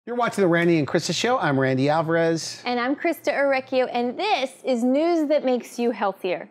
You're watching the Randy and Christa Show. I'm Randy Alvarez. And I'm Christa Orrechio, and this is news that makes you healthier.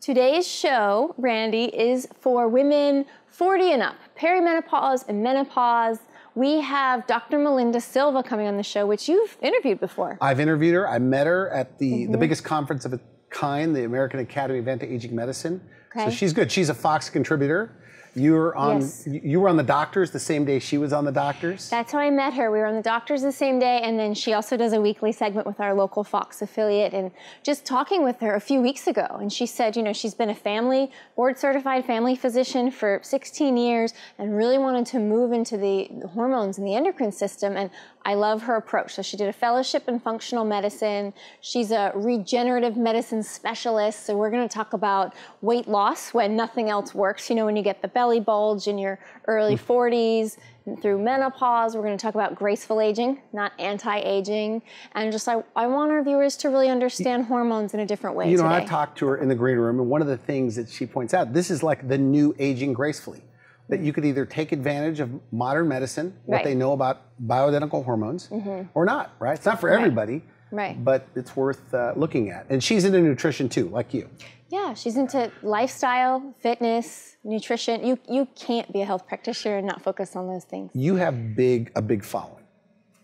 Today's show, Randy, is for women 40 and up, perimenopause and menopause. We have Dr. Melinda Silva coming on the show, which you've interviewed before. I've interviewed her. I met her at the biggest conference of its kind, the American Academy of Anti-Aging Medicine. So she's good. She's a Fox contributor. You were on the Doctors the same day she was on the Doctors? That's how I met her. We were on the Doctors the same day, and then she also does a weekly segment with our local Fox affiliate. And just talking with her a few weeks ago, and she said, you know, she's been a board-certified family physician for 16 years and really wanted to move into the hormones and the endocrine system. And I love her approach. So she did a fellowship in functional medicine. She's a regenerative medicine specialist. So we're going to talk about weight loss when nothing else works. You know, when you get the belly bulge in your early 40s through menopause. We're going to talk about graceful aging, not anti-aging. And just I want our viewers to really understand hormones in a different way You know, today. I talked to her in the green room, and one of the things that she points out, this is like the new aging gracefully. That you could either take advantage of modern medicine, what they know about bioidentical hormones, or not, right? It's not for everybody, but it's worth looking at. And she's into nutrition too, like you. Yeah, she's into lifestyle, fitness, nutrition. You can't be a health practitioner and not focus on those things. You have a big following.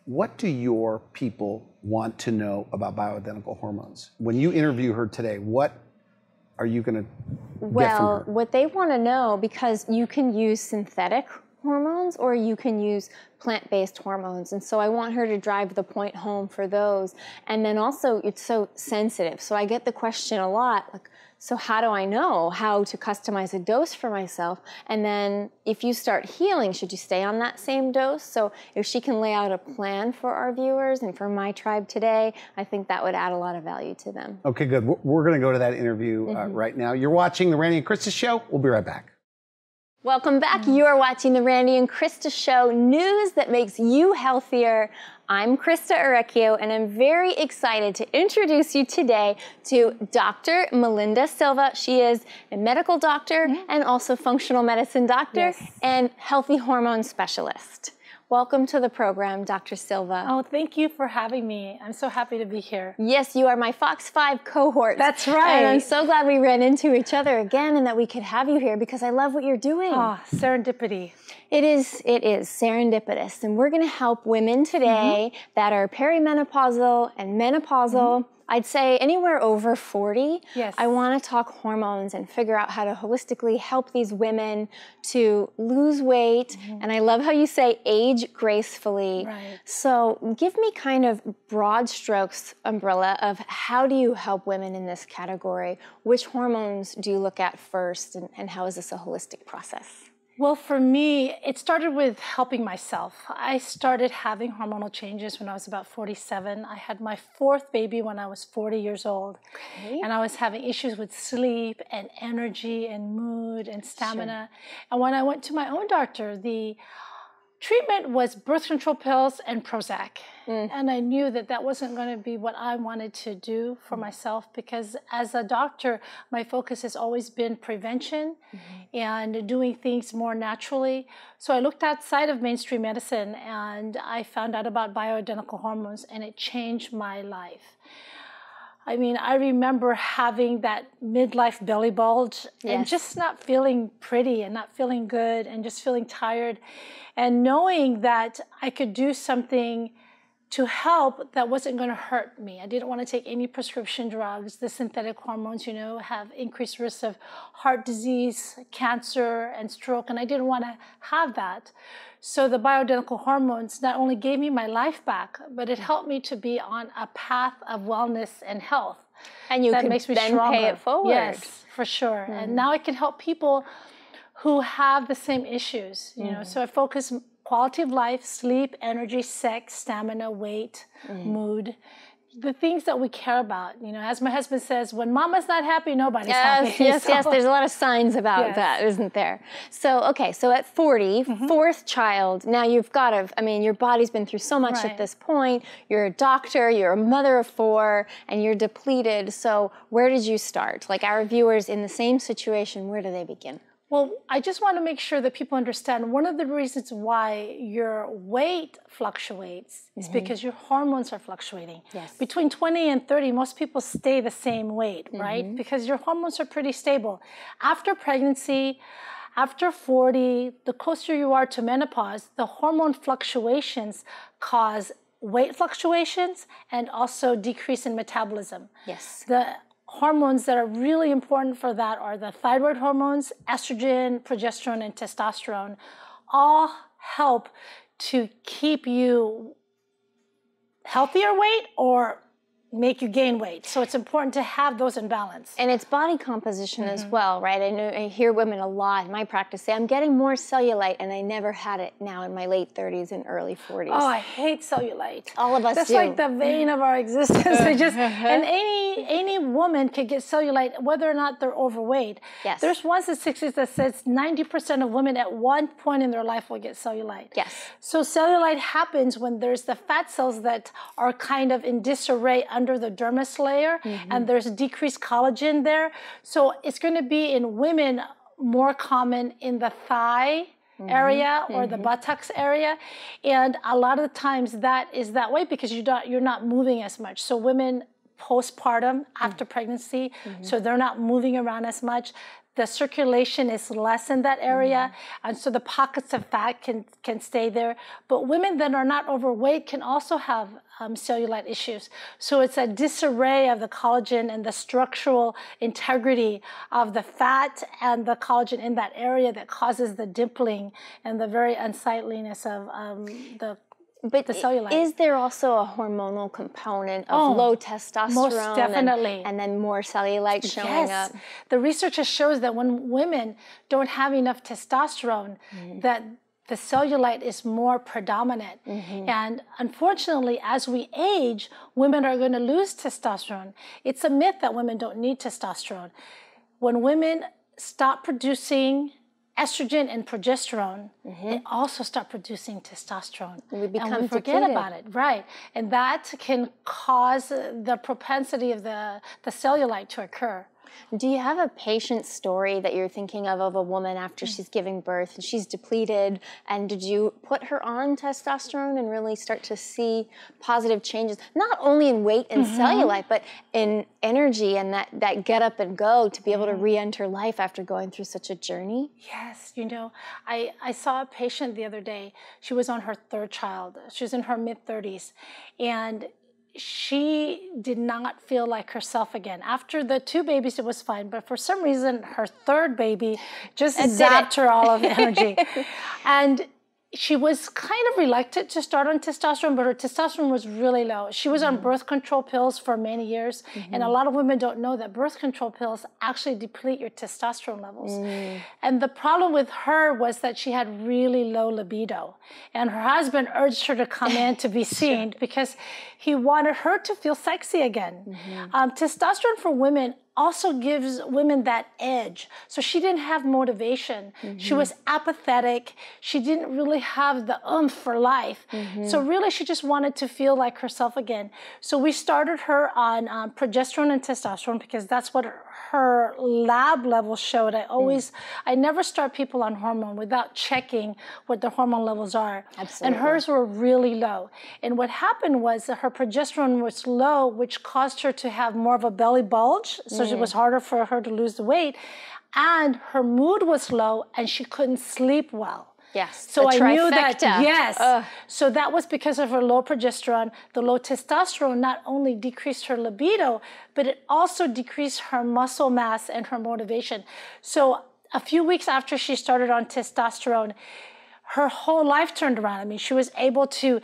What do your people want to know about bioidentical hormones? When you interview her today, what are you going to get from her? What they want to know, because you can use synthetic hormones or you can use plant-based hormones. And so I want her to drive the point home for those. And then also it's so sensitive. So I get the question a lot, like, so how do I know how to customize a dose for myself? And then if you start healing, should you stay on that same dose? So if she can lay out a plan for our viewers and for my tribe today, I think that would add a lot of value to them. Okay, good. We're going to go to that interview right now. You're watching the Randy and Christa Show. We'll be right back. Welcome back. You are watching the Randy and Christa Show, news that makes you healthier. I'm Christa Orrechio, and I'm very excited to introduce you today to Dr. Melinda Silva. She is a medical doctor and also functional medicine doctor and healthy hormone specialist. Welcome to the program, Dr. Silva. Oh, thank you for having me. I'm so happy to be here. Yes, you are my Fox 5 cohort. That's right. And I'm so glad we ran into each other again and that we could have you here because I love what you're doing. Oh, serendipity. It is serendipitous. And we're going to help women today that are perimenopausal and menopausal. I'd say anywhere over 40. Yes. I want to talk hormones and figure out how to holistically help these women to lose weight. And I love how you say age gracefully. Right. So give me kind of broad strokes umbrella of how do you help women in this category? Which hormones do you look at first, and how is this a holistic process? Well, for me, it started with helping myself. I started having hormonal changes when I was about 47. I had my fourth baby when I was 40 years old. Okay. And I was having issues with sleep and energy and mood and stamina. And when I went to my own doctor, the treatment was birth control pills and Prozac. And I knew that that wasn't going to be what I wanted to do for myself, because as a doctor, my focus has always been prevention and doing things more naturally. So I looked outside of mainstream medicine and I found out about bioidentical hormones, and it changed my life. I mean, I remember having that midlife belly bulge and just not feeling pretty and not feeling good and just feeling tired, and knowing that I could do something to help that wasn't going to hurt me. I didn't want to take any prescription drugs. The synthetic hormones, you know, have increased risks of heart disease, cancer, and stroke, and I didn't want to have that. So the bioidentical hormones not only gave me my life back, but it helped me to be on a path of wellness and health. And you that can makes me then stronger. pay it forward. Yes, for sure. And now I can help people who have the same issues, you know. So I focus quality of life, sleep, energy, sex, stamina, weight, mood, the things that we care about. You know, as my husband says, when mama's not happy, nobody's happy. Yes, there's a lot of signs about that, isn't there? So, okay, so at 40, fourth child, now you've got to, I mean, your body's been through so much at this point. You're a doctor, you're a mother of 4, and you're depleted. So where did you start? Like our viewers in the same situation, where do they begin? Well, I just want to make sure that people understand one of the reasons why your weight fluctuates is because your hormones are fluctuating. Yes. Between 20 and 30, most people stay the same weight, right? Because your hormones are pretty stable. After pregnancy, after 40, the closer you are to menopause, the hormone fluctuations cause weight fluctuations and also decrease in metabolism. Yes. The hormones that are really important for that are the thyroid hormones, estrogen, progesterone, and testosterone. All help to keep you healthier weight or make you gain weight. So it's important to have those in balance. And it's body composition as well, right? I hear women a lot in my practice say, I'm getting more cellulite, and I never had it now in my late 30s and early 40s. Oh, I hate cellulite. All of us That's do. like the vein of our existence. And any woman can get cellulite, whether or not they're overweight. Yes. There's one statistic that says 90% of women at one point in their life will get cellulite. Yes. So cellulite happens when there's the fat cells that are kind of in disarray under the dermis layer, and there's decreased collagen there. So it's going to be in women more common in the thigh area or the buttocks area, and a lot of the times that is that way because you're not moving as much. So women postpartum after pregnancy, so they're not moving around as much. The circulation is less in that area, and so the pockets of fat can stay there. But women that are not overweight can also have cellulite issues. So it's a disarray of the collagen and the structural integrity of the fat and the collagen in that area that causes the dimpling and the very unsightliness of But the cellulite. Is there also a hormonal component of low testosterone? Most definitely. And then more cellulite showing up? The research shows that when women don't have enough testosterone, that the cellulite is more predominant. And unfortunately, as we age, women are going to lose testosterone. It's a myth that women don't need testosterone. When women stop producing estrogen and progesterone, they also start producing testosterone. We become and we forget depleted. about it, right? And that can cause the propensity of the cellulite to occur. Do you have a patient story that you're thinking of a woman after she's giving birth and she's depleted, and did you put her on testosterone and really start to see positive changes, not only in weight and cellulite, but in energy and that get up and go to be able to re-enter life after going through such a journey? Yes, you know, I saw a patient the other day. She was on her third child. She was in her mid-30s, and she did not feel like herself again. After the 2 babies, it was fine, but for some reason, her third baby just zapped her all of the energy. And she was kind of reluctant to start on testosterone, but her testosterone was really low. She was on birth control pills for many years, and a lot of women don't know that birth control pills actually deplete your testosterone levels. And the problem with her was that she had really low libido, and her husband urged her to come in to be seen because he wanted her to feel sexy again. Testosterone for women also gives women that edge. So she didn't have motivation. She was apathetic. She didn't really have the oomph for life. So really she just wanted to feel like herself again. So we started her on progesterone and testosterone because that's what her lab levels showed. I never start people on hormone without checking what the hormone levels are. Absolutely. And hers were really low. And what happened was that her progesterone was low, which caused her to have more of a belly bulge. So it was harder for her to lose the weight. And her mood was low and she couldn't sleep well. Yes. So I knew trifecta. that, yes. So that was because of her low progesterone. The low testosterone not only decreased her libido, but it also decreased her muscle mass and her motivation. So a few weeks after she started on testosterone, her whole life turned around. I mean, she was able to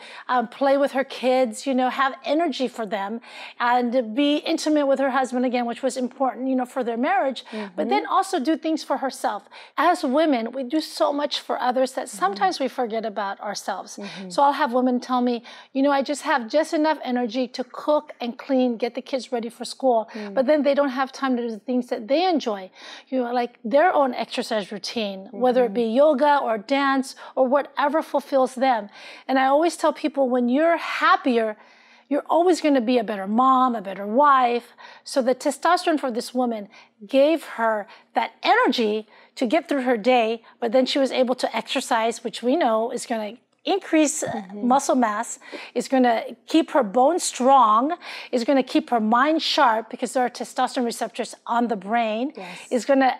play with her kids, you know, have energy for them, and be intimate with her husband again, which was important, you know, for their marriage, but then also do things for herself. As women, we do so much for others that sometimes we forget about ourselves. So I'll have women tell me, you know, I just have just enough energy to cook and clean, get the kids ready for school, but then they don't have time to do the things that they enjoy, you know, like their own exercise routine, whether it be yoga or dance or whatever fulfills them. And I always tell people, when you're happier, you're always going to be a better mom, a better wife. So the testosterone for this woman gave her that energy to get through her day, but then she was able to exercise, which we know is going to increase muscle mass, is going to keep her bones strong, is going to keep her mind sharp because there are testosterone receptors on the brain, is going to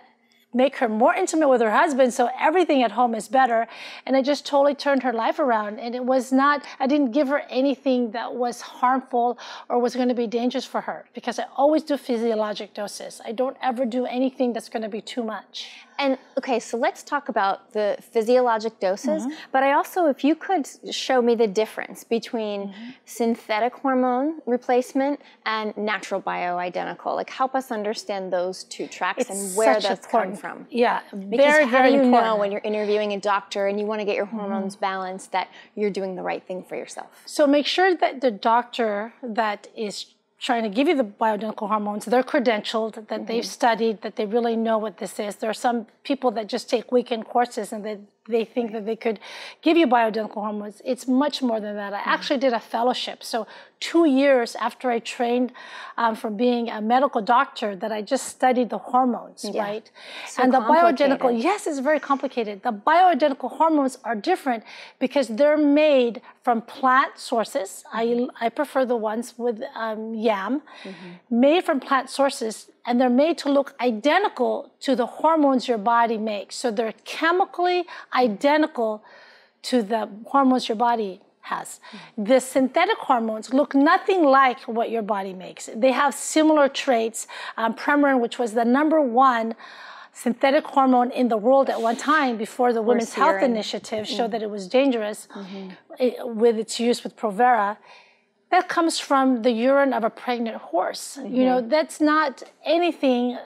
make her more intimate with her husband, so everything at home is better. And it just totally turned her life around. And it was not, I didn't give her anything that was harmful or was going to be dangerous for her, because I always do physiologic doses. I don't ever do anything that's going to be too much. And okay, so let's talk about the physiologic doses, but I also, if you could show me the difference between synthetic hormone replacement and natural bioidentical, like help us understand those two tracks and where that's come from. Yeah, because how do you know when you're interviewing a doctor and you want to get your hormones balanced that you're doing the right thing for yourself? So make sure that the doctor that is trying to give you the bioidentical hormones, they're credentialed, that they've studied, that they really know what this is. There are some people that just take weekend courses and they think that they could give you bioidentical hormones. It's much more than that. I actually did a fellowship. So 2 years after I trained from being a medical doctor, that I just studied the hormones, right? So and the bioidentical, yes, it's very complicated. The bioidentical hormones are different because they're made from plant sources. I prefer the ones with yam, made from plant sources, and they're made to look identical to the hormones your body makes. So they're chemically identical to the hormones your body has. The synthetic hormones look nothing like what your body makes. They have similar traits. Premarin, which was the #1 synthetic hormone in the world at one time before the Women's Health Initiative showed that it was dangerous with its use with Provera, that comes from the urine of a pregnant horse. You know, that's not anything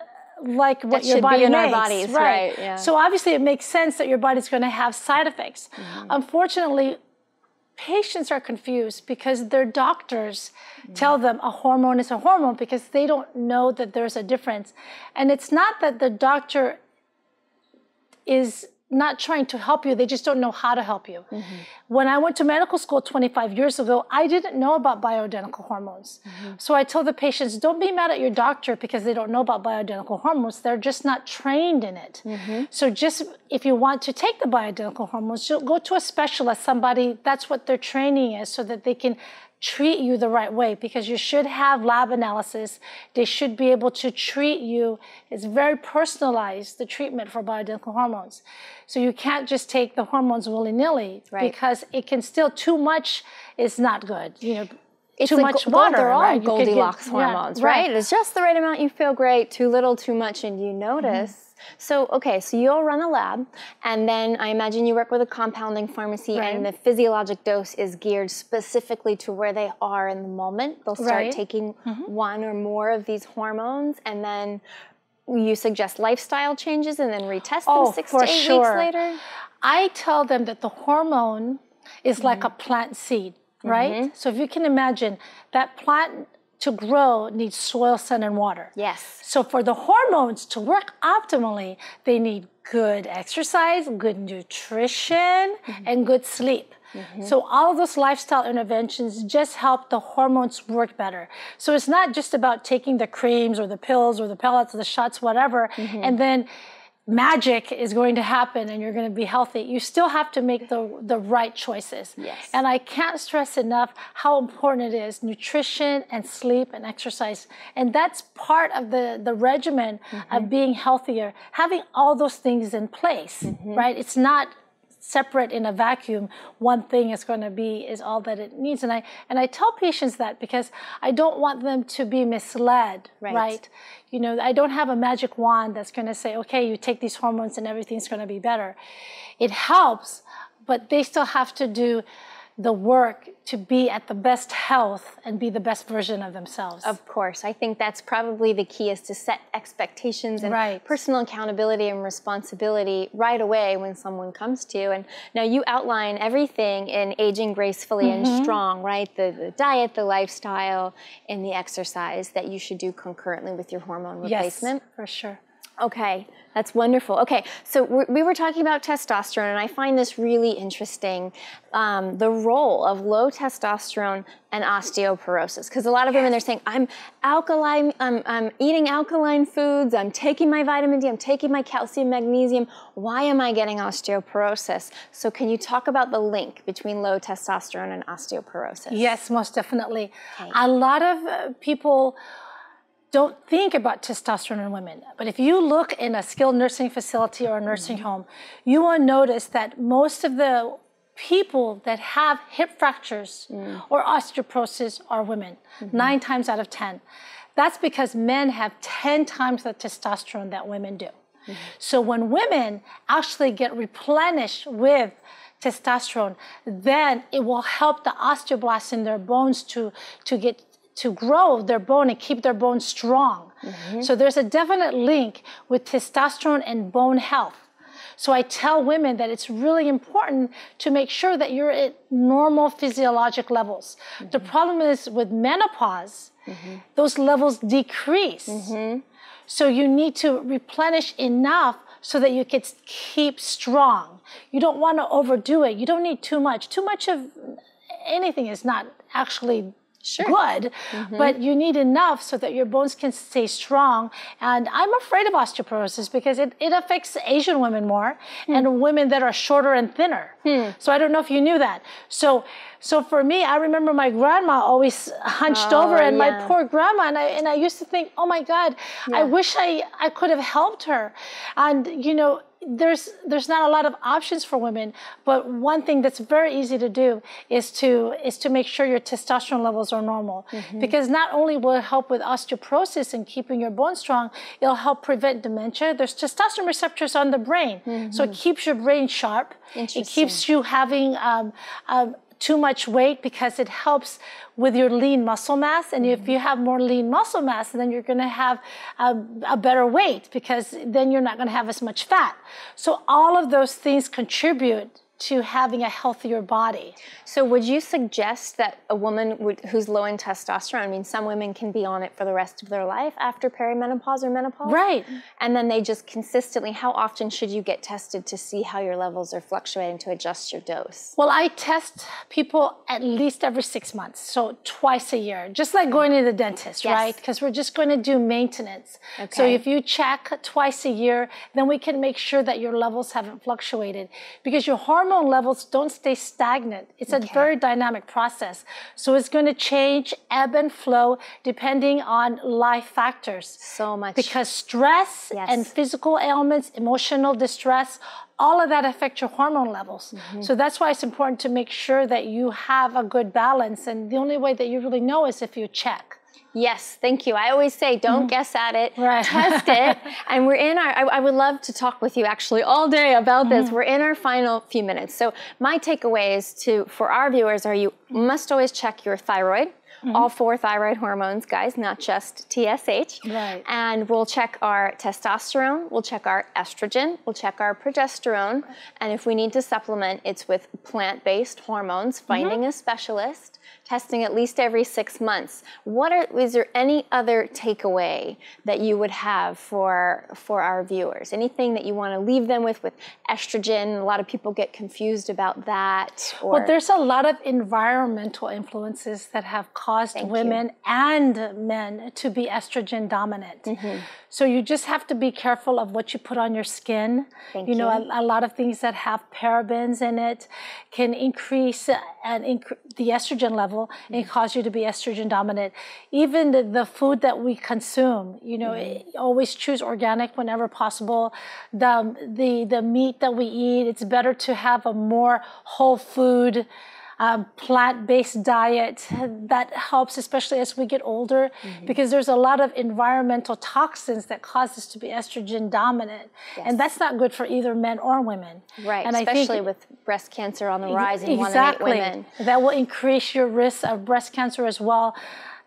like what that your body be in makes. Our bodies, right? Yeah. So obviously it makes sense that your body's going to have side effects. Unfortunately, patients are confused because their doctors tell them a hormone is a hormone because they don't know that there's a difference. And it's not that the doctor is not trying to help you, they just don't know how to help you. When I went to medical school 25 years ago, I didn't know about bioidentical hormones. So I told the patients, don't be mad at your doctor because they don't know about bioidentical hormones. They're just not trained in it. So just if you want to take the bioidentical hormones, go to a specialist, somebody, that's what their training is, so that they can treat you the right way, because you should have lab analysis. They should be able to treat you. It's very personalized, the treatment for bioidentical hormones. So you can't just take the hormones willy-nilly, because it can still, too much is not good. You know, it's too much water, they're all right? Goldilocks hormones, right? It's just the right amount, you feel great, too little, too much, and you notice. So, okay, so you'll run a lab, and then I imagine you work with a compounding pharmacy, and the physiologic dose is geared specifically to where they are in the moment. They'll start taking one or more of these hormones, and then you suggest lifestyle changes and then retest them 6 to 8 weeks later? I tell them that the hormone is like a plant seed, right? So if you can imagine, that plant to grow needs soil, sun, and water. Yes. So for the hormones to work optimally, they need good exercise, good nutrition, and good sleep. So all of those lifestyle interventions just help the hormones work better. So it's not just about taking the creams or the pills or the pellets or the shots, whatever, and then magic is going to happen and you're going to be healthy. You still have to make the right choices. Yes. And I can't stress enough how important it is, nutrition and sleep and exercise. And that's part of the regimen of being healthier, having all those things in place, right? It's not separate in a vacuum. One thing is all that it needs. And I tell patients that because I don't want them to be misled, right? You know, I don't have a magic wand that's going to say, okay, you take these hormones and everything's going to be better. It helps, but they still have to do the work to be at the best health and be the best version of themselves. Of course. I think that's probably the key, is to set expectations and personal accountability and responsibility right away when someone comes to you. And now you outline everything in Aging Gracefully and Strong, right? The diet, the lifestyle, and the exercise that you should do concurrently with your hormone replacement. Yes, for sure. Okay, that's wonderful. Okay, so we were talking about testosterone, and I find this really interesting, the role of low testosterone and osteoporosis. Because a lot of women, they're saying, I'm alkaline, I'm eating alkaline foods, I'm taking my vitamin D, I'm taking my calcium, magnesium. Why am I getting osteoporosis? So can you talk about the link between low testosterone and osteoporosis? Yes, most definitely. Okay. A lot of people don't think about testosterone in women. But if you look in a skilled nursing facility or a nursing home, you will notice that most of the people that have hip fractures or osteoporosis are women, 9 times out of 10. That's because men have 10 times the testosterone that women do. So when women actually get replenished with testosterone, then it will help the osteoblasts in their bones to grow their bone and keep their bone strong. So there's a definite link with testosterone and bone health. So I tell women that it's really important to make sure that you're at normal physiologic levels. The problem is with menopause, those levels decrease. So you need to replenish enough so that you can keep strong. You don't want to overdo it. You don't need too much. Too much of anything is not actually good, but you need enough so that your bones can stay strong. And I'm afraid of osteoporosis because it affects Asian women more and women that are shorter and thinner. So I don't know if you knew that. So for me, I remember my grandma always hunched over, and my poor grandma, and I used to think, oh my God, I wish I could have helped her. And you know, there's not a lot of options for women, but one thing that's very easy to do is to make sure your testosterone levels are normal. Because not only will it help with osteoporosis and keeping your bones strong, it'll help prevent dementia. There's testosterone receptors on the brain, so it keeps your brain sharp. It keeps you having too much weight because it helps with your lean muscle mass. And if you have more lean muscle mass, then you're going to have a better weight because then you're not going to have as much fat. So all of those things contribute to having a healthier body. So would you suggest that a woman who's low in testosterone, I mean, some women can be on it for the rest of their life after perimenopause or menopause? Right. And then they just consistently, how often should you get tested to see how your levels are fluctuating to adjust your dose? Well, I test people at least every 6 months, so twice a year, just like going to the dentist, right? Because we're just going to do maintenance. So if you check twice a year, then we can make sure that your levels haven't fluctuated, because your hormone levels don't stay stagnant. It's a very dynamic process. So it's going to change, ebb and flow, depending on life factors. So much. Because stress and physical ailments, emotional distress, all of that affect your hormone levels. So that's why it's important to make sure that you have a good balance. And the only way that you really know is if you check. Yes, thank you. I always say, don't guess at it, test it. And we're in I would love to talk with you actually all day about this. We're in our final few minutes. So my takeaway is for our viewers you must always check your thyroid. All 4 thyroid hormones, guys, not just TSH. Right. And we'll check our testosterone, we'll check our estrogen, we'll check our progesterone. And if we need to supplement, it's with plant-based hormones, finding a specialist, testing at least every 6 months. Is there any other takeaway that you would have for our viewers? Anything that you want to leave them with estrogen? A lot of people get confused about that. Well, there's a lot of environmental influences that have caused women and men to be estrogen dominant. So you just have to be careful of what you put on your skin. You know, a lot of things that have parabens in it can increase the estrogen level and cause you to be estrogen dominant. Even the food that we consume, you know, always choose organic whenever possible. The meat that we eat, it's better to have a more whole food, plant-based diet that helps, especially as we get older, because there's a lot of environmental toxins that cause us to be estrogen dominant. And that's not good for either men or women. Right, and especially with breast cancer on the rise in 1 in 8 women. That will increase your risk of breast cancer as well.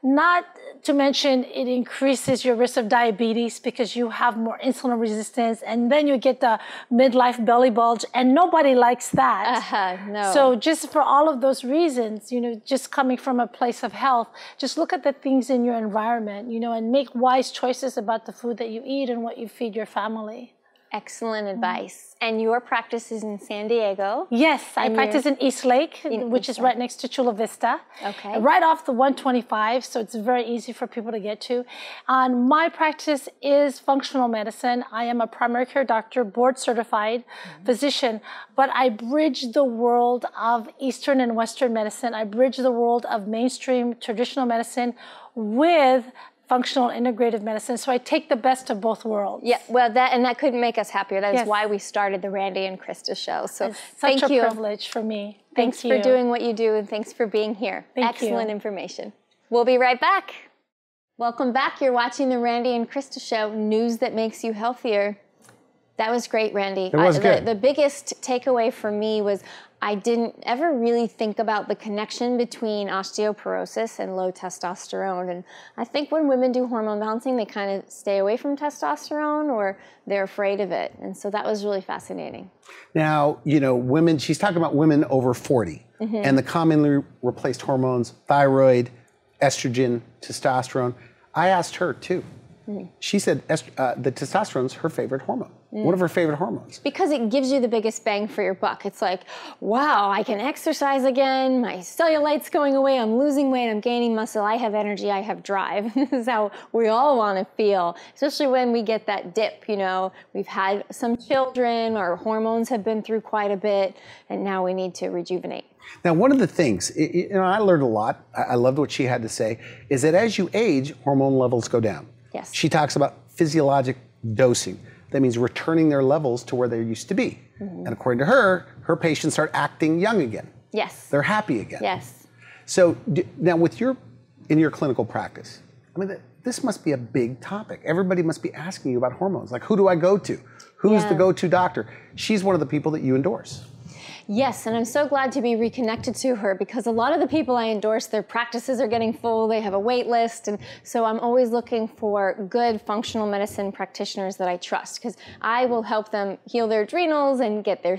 Not to mention it increases your risk of diabetes because you have more insulin resistance, and then you get the midlife belly bulge, and nobody likes that. No. So just for all of those reasons, you know, just coming from a place of health, just look at the things in your environment, you know, and make wise choices about the food that you eat and what you feed your family. Excellent advice. And your practice is in San Diego? Yes, I practice in East Lake, which is right next to Chula Vista. Okay. Right off the 125, so it's very easy for people to get to. My practice is functional medicine. I am a primary care doctor, board certified physician, but I bridge the world of Eastern and Western medicine. I bridge the world of mainstream traditional medicine with functional integrative medicine. So I take the best of both worlds. Yeah, well, that couldn't make us happier. That is why we started the Randy and Christa Show. So it's such a privilege for me. Thanks for doing what you do, and thanks for being here. Excellent information. We'll be right back. Welcome back. You're watching the Randy and Christa Show, news that makes you healthier. That was great, Randy. It was good. The biggest takeaway for me was I didn't ever really think about the connection between osteoporosis and low testosterone. And I think when women do hormone balancing, they kind of stay away from testosterone or they're afraid of it. And so that was really fascinating. Now, you know, women, she's talking about women over 40 and the commonly replaced hormones, thyroid, estrogen, testosterone. I asked her too. She said the testosterone's her favorite hormone. One of her favorite hormones. Because it gives you the biggest bang for your buck. It's like, wow, I can exercise again. My cellulite's going away. I'm losing weight. I'm gaining muscle. I have energy. I have drive. This is how we all want to feel, especially when we get that dip. You know, we've had some children. Our hormones have been through quite a bit, and now we need to rejuvenate. Now, one of the things, you know, I learned a lot. I loved what she had to say, is that as you age, hormone levels go down. Yes. She talks about physiologic dosing. That means returning their levels to where they used to be. And according to her, her patients start acting young again. Yes. They're happy again. Yes. So now in your clinical practice, I mean, this must be a big topic. Everybody must be asking you about hormones. Like, who do I go to? Who's the go-to doctor? She's one of the people that you endorse. Yes, and I'm so glad to be reconnected to her because a lot of the people I endorse, their practices are getting full, they have a wait list, and so I'm always looking for good functional medicine practitioners that I trust because I will help them heal their adrenals and get their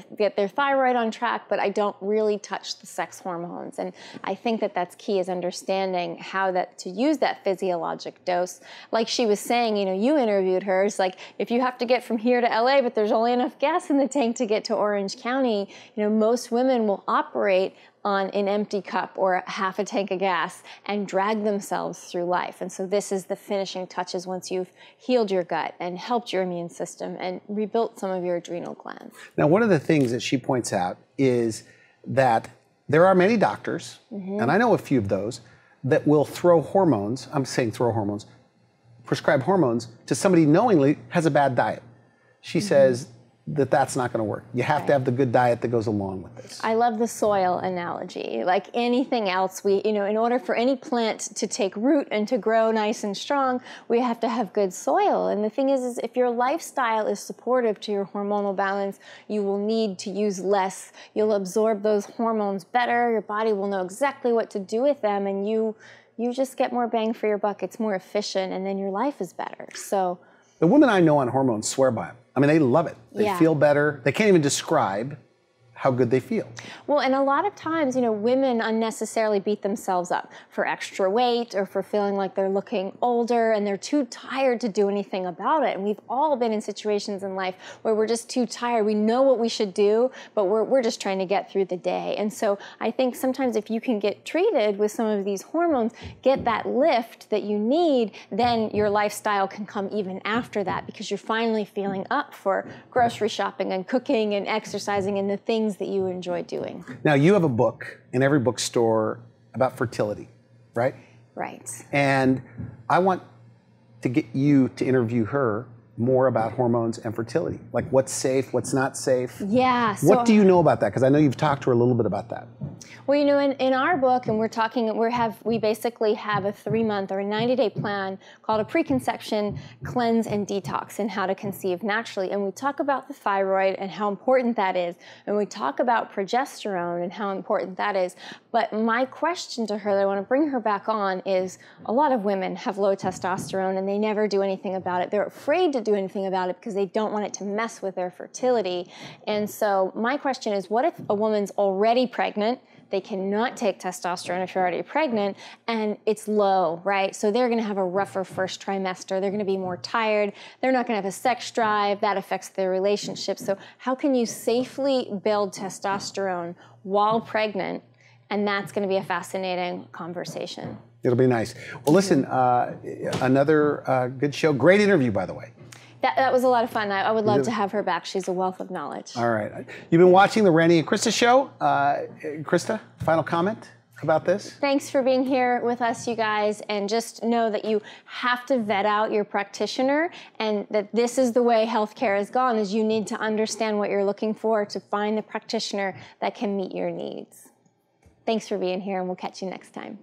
thyroid on track, but I don't really touch the sex hormones. And I think that that's key, is understanding how to use that physiologic dose. Like she was saying, you know, you interviewed her, it's like if you have to get from here to LA, but there's only enough gas in the tank to get to Orange County, you know, most women will operate on an empty cup or half a tank of gas and drag themselves through life. And so this is the finishing touches once you've healed your gut and helped your immune system and rebuilt some of your adrenal glands. Now, one of the things that she points out is that there are many doctors, and I know a few of those, that will throw hormones, I'm saying throw hormones, prescribe hormones to somebody knowingly has a bad diet. She says that's not going to work. You have to have the good diet that goes along with this. I love the soil analogy. Like anything else, you know, in order for any plant to take root and to grow nice and strong, we have to have good soil. And the thing is if your lifestyle is supportive to your hormonal balance, you will need to use less. You'll absorb those hormones better. Your body will know exactly what to do with them, and you just get more bang for your buck. It's more efficient, and then your life is better. So the women I know on hormones swear by them. I mean, they love it. They feel better. They can't even describe how good they feel. Well, and a lot of times, you know, women unnecessarily beat themselves up for extra weight or for feeling like they're looking older and they're too tired to do anything about it. And we've all been in situations in life where we're just too tired. We know what we should do, but we're just trying to get through the day. And so I think sometimes if you can get treated with some of these hormones, get that lift that you need, then your lifestyle can come even after that because you're finally feeling up for grocery shopping and cooking and exercising and the things that you enjoy doing. Now, you have a book in every bookstore about fertility, right? Right. And I want to get you to interview her more about hormones and fertility. Like what's safe, what's not safe. Yeah. What do you know about that? Because I know you've talked to her a little bit about that. Well, you know, in our book, and we basically have a 3-month or a 90-day plan called a preconception cleanse and detox, and how to conceive naturally. And we talk about the thyroid and how important that is, and we talk about progesterone and how important that is. But my question to her that I want to bring her back on is, a lot of women have low testosterone and they never do anything about it. They're afraid to do anything about it because they don't want it to mess with their fertility. And so my question is, what if a woman's already pregnant? They cannot take testosterone if you're already pregnant, and it's low, right? So they're going to have a rougher first trimester. They're going to be more tired. They're not going to have a sex drive. That affects their relationship. So how can you safely build testosterone while pregnant? And that's going to be a fascinating conversation. It'll be nice. Well, listen, another good show. Great interview, by the way. That was a lot of fun. I would love to have her back. She's a wealth of knowledge. All right. You've been watching the Randy and Christa Show. Christa, final comment about this? Thanks for being here with us, you guys. And just know that you have to vet out your practitioner, and that this is the way healthcare has gone, is you need to understand what you're looking for to find the practitioner that can meet your needs. Thanks for being here, and we'll catch you next time.